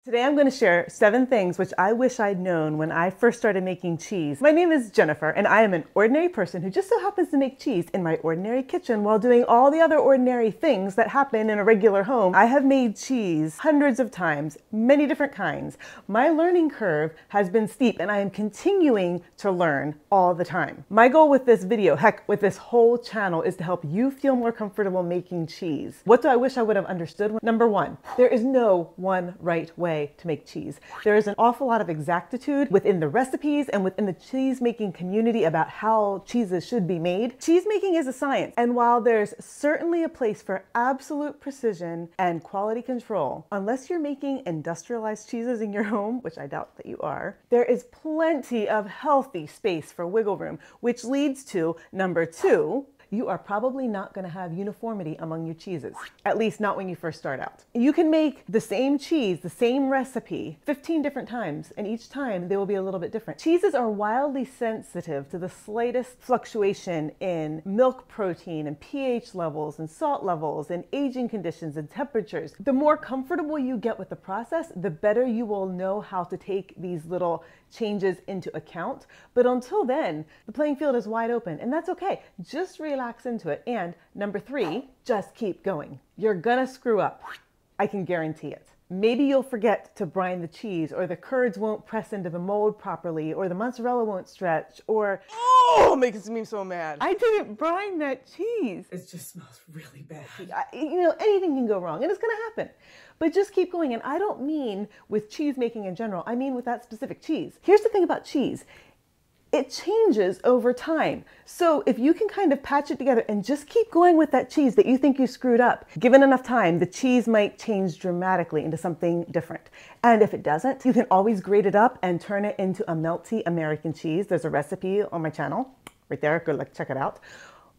Today I'm going to share 7 things which I wish I'd known when I first started making cheese. My name is Jennifer and I am an ordinary person who just so happens to make cheese in my ordinary kitchen while doing all the other ordinary things that happen in a regular home. I have made cheese hundreds of times, many different kinds. My learning curve has been steep and I am continuing to learn all the time. My goal with this video, heck, with this whole channel, is to help you feel more comfortable making cheese. What do I wish I would have understood? Number 1, there is no one right way to make cheese. There is an awful lot of exactitude within the recipes and within the cheese making community about how cheeses should be made. Cheese making is a science, and while there's certainly a place for absolute precision and quality control, unless you're making industrialized cheeses in your home, which I doubt that you are, there is plenty of healthy space for wiggle room, which leads to number 2, you are probably not going to have uniformity among your cheeses, at least not when you first start out. You can make the same cheese, the same recipe, 15 different times, and each time they will be a little bit different. Cheeses are wildly sensitive to the slightest fluctuation in milk protein and pH levels and salt levels and aging conditions and temperatures. The more comfortable you get with the process, the better you will know how to take these little changes into account. But until then, the playing field is wide open, and that's okay. Just relax into it. And number 3, just keep going. You're gonna screw up. I can guarantee it. Maybe you'll forget to brine the cheese, or the curds won't press into the mold properly, or the mozzarella won't stretch, or oh, it makes me so mad. I didn't brine that cheese. It just smells really bad. You know, anything can go wrong, and it's gonna happen. But just keep going. And I don't mean with cheese making in general, I mean with that specific cheese. Here's the thing about cheese. It changes over time. So if you can kind of patch it together and just keep going with that cheese that you think you screwed up, given enough time, the cheese might change dramatically into something different. And if it doesn't, you can always grate it up and turn it into a melty American cheese. There's a recipe on my channel right there. Go check it out.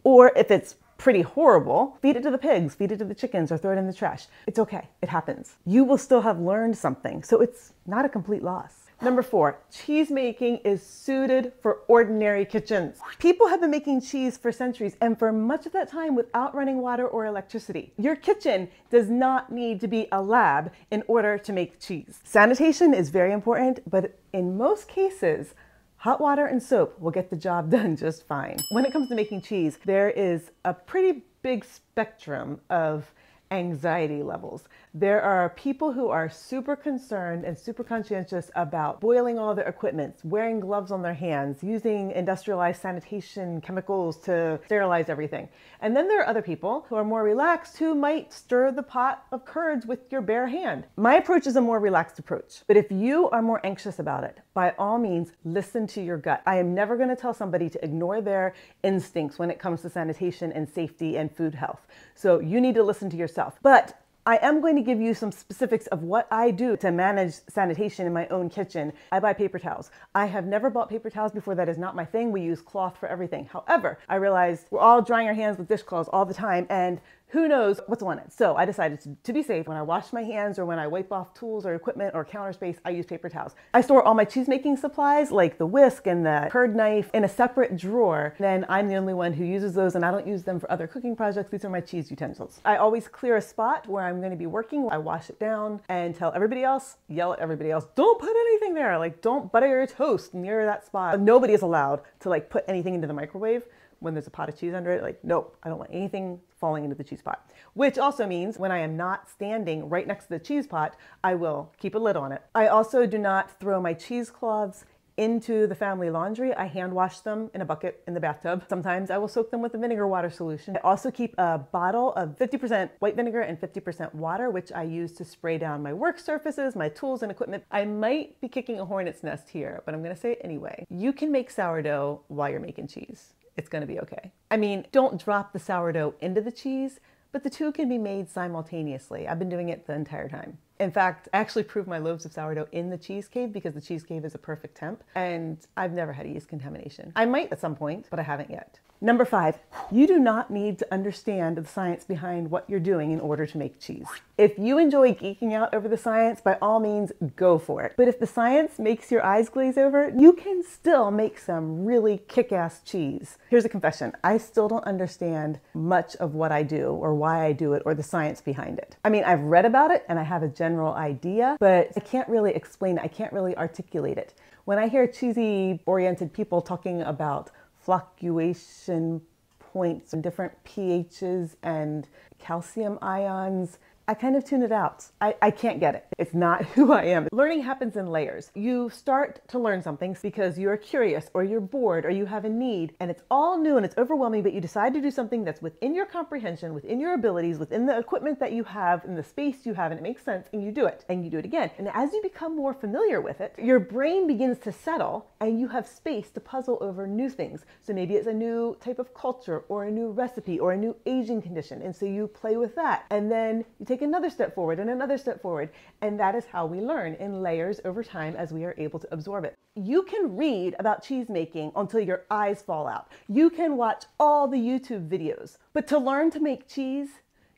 Or if it's pretty horrible, feed it to the pigs, feed it to the chickens, or throw it in the trash. It's okay. It happens. You will still have learned something. So it's not a complete loss. Number 4, cheese making is suited for ordinary kitchens. People have been making cheese for centuries and for much of that time without running water or electricity. Your kitchen does not need to be a lab in order to make cheese. Sanitation is very important, but in most cases, hot water and soap will get the job done just fine. When it comes to making cheese, there is a pretty big spectrum of anxiety levels. There are people who are super concerned and super conscientious about boiling all their equipment, wearing gloves on their hands, using industrialized sanitation chemicals to sterilize everything. And then there are other people who are more relaxed who might stir the pot of curds with your bare hand. My approach is a more relaxed approach, but if you are more anxious about it, by all means, listen to your gut. I am never going to tell somebody to ignore their instincts when it comes to sanitation and safety and food health. So you need to listen to yourself. But I am going to give you some specifics of what I do to manage sanitation in my own kitchen. I buy paper towels. I have never bought paper towels before. That is not my thing. We use cloth for everything. However, I realized we're all drying our hands with dishcloths all the time, and who knows what's on it. So I decided to be safe. When I wash my hands or when I wipe off tools or equipment or counter space, I use paper towels. I store all my cheese making supplies like the whisk and the curd knife in a separate drawer. Then I'm the only one who uses those, and I don't use them for other cooking projects. These are my cheese utensils. I always clear a spot where I'm going to be working. I wash it down and tell everybody else, yell at everybody else, don't put anything there. Like, don't butter your toast near that spot. Nobody is allowed to like put anything into the microwave when there's a pot of cheese under it. Like, nope, I don't want anything falling into the cheese pot. Which also means when I am not standing right next to the cheese pot, I will keep a lid on it. I also do not throw my cheesecloths into the family laundry. I hand wash them in a bucket in the bathtub. Sometimes I will soak them with a vinegar water solution. I also keep a bottle of 50% white vinegar and 50% water, which I use to spray down my work surfaces, my tools and equipment. I might be kicking a hornet's nest here, but I'm gonna say it anyway. You can make sourdough while you're making cheese. It's gonna be okay. I mean, don't drop the sourdough into the cheese, but the two can be made simultaneously. I've been doing it the entire time. In fact, I actually proved my loaves of sourdough in the cheese cave because the cheese cave is a perfect temp, and I've never had yeast contamination. I might at some point, but I haven't yet. Number 5, you do not need to understand the science behind what you're doing in order to make cheese. If you enjoy geeking out over the science, by all means, go for it. But if the science makes your eyes glaze over, you can still make some really kick-ass cheese. Here's a confession. I still don't understand much of what I do or why I do it or the science behind it. I mean, I've read about it and I have a general idea, but I can't really explain it. I can't really articulate it. When I hear cheesy-oriented people talking about flocculation points and different pHs and calcium ions, I kind of tune it out. I can't get it. It's not who I am. Learning happens in layers. You start to learn something because you're curious or you're bored or you have a need and it's all new and it's overwhelming, but you decide to do something that's within your comprehension, within your abilities, within the equipment that you have, in the space you have, and it makes sense, and you do it and you do it again. And as you become more familiar with it, your brain begins to settle and you have space to puzzle over new things. So maybe it's a new type of culture or a new recipe or a new aging condition. And so you play with that. And then you take another step forward and another step forward. And that is how we learn, in layers over time as we are able to absorb it. You can read about cheese making until your eyes fall out. You can watch all the YouTube videos, but to learn to make cheese,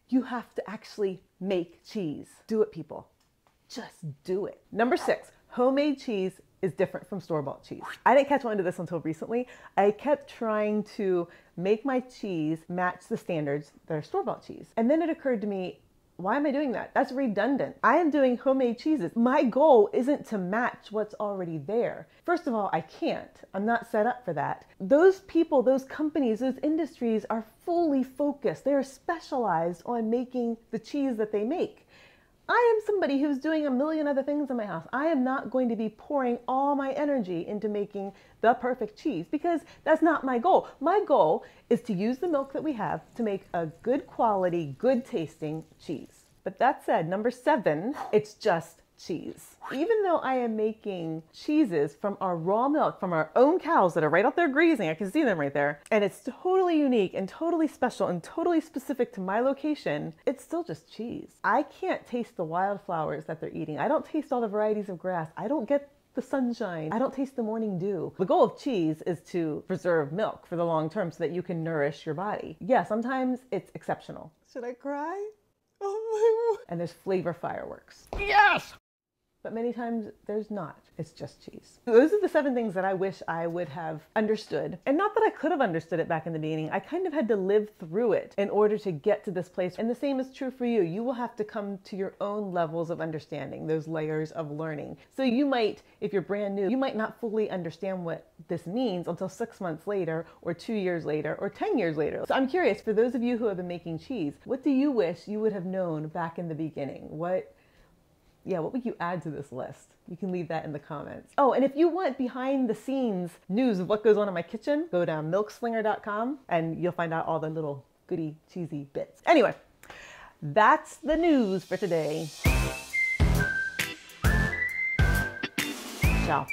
you have to actually make cheese. Do it, people. Just do it. Number 6, homemade cheese is different from store-bought cheese. I didn't catch on to this until recently. I kept trying to make my cheese match the standards that are store-bought cheese. And then it occurred to me, why am I doing that? That's redundant. I am doing homemade cheeses. My goal isn't to match what's already there. First of all, I can't. I'm not set up for that. Those people, those companies, those industries are fully focused. They are specialized on making the cheese that they make. I am somebody who's doing a million other things in my house. I am not going to be pouring all my energy into making the perfect cheese because that's not my goal. My goal is to use the milk that we have to make a good quality, good tasting cheese. But that said, number 7, it's just cheese. Even though I am making cheeses from our raw milk, from our own cows that are right out there grazing, I can see them right there, and it's totally unique and totally special and totally specific to my location, it's still just cheese. I can't taste the wildflowers that they're eating. I don't taste all the varieties of grass. I don't get the sunshine. I don't taste the morning dew. The goal of cheese is to preserve milk for the long term so that you can nourish your body. Yeah, sometimes it's exceptional. Should I cry? Oh my. And there's flavor fireworks. Yes! But many times there's not. It's just cheese. Those are the 7 things that I wish I would have understood. And not that I could have understood it back in the beginning. I kind of had to live through it in order to get to this place. And the same is true for you. You will have to come to your own levels of understanding, those layers of learning. So you might, if you're brand new, you might not fully understand what this means until 6 months later, or 2 years later, or 10 years later. So I'm curious, for those of you who have been making cheese, what do you wish you would have known back in the beginning? What would you add to this list? You can leave that in the comments. Oh, and if you want behind the scenes news of what goes on in my kitchen, go down milkslinger.com and you'll find out all the little goody cheesy bits. Anyway, that's the news for today. Ciao.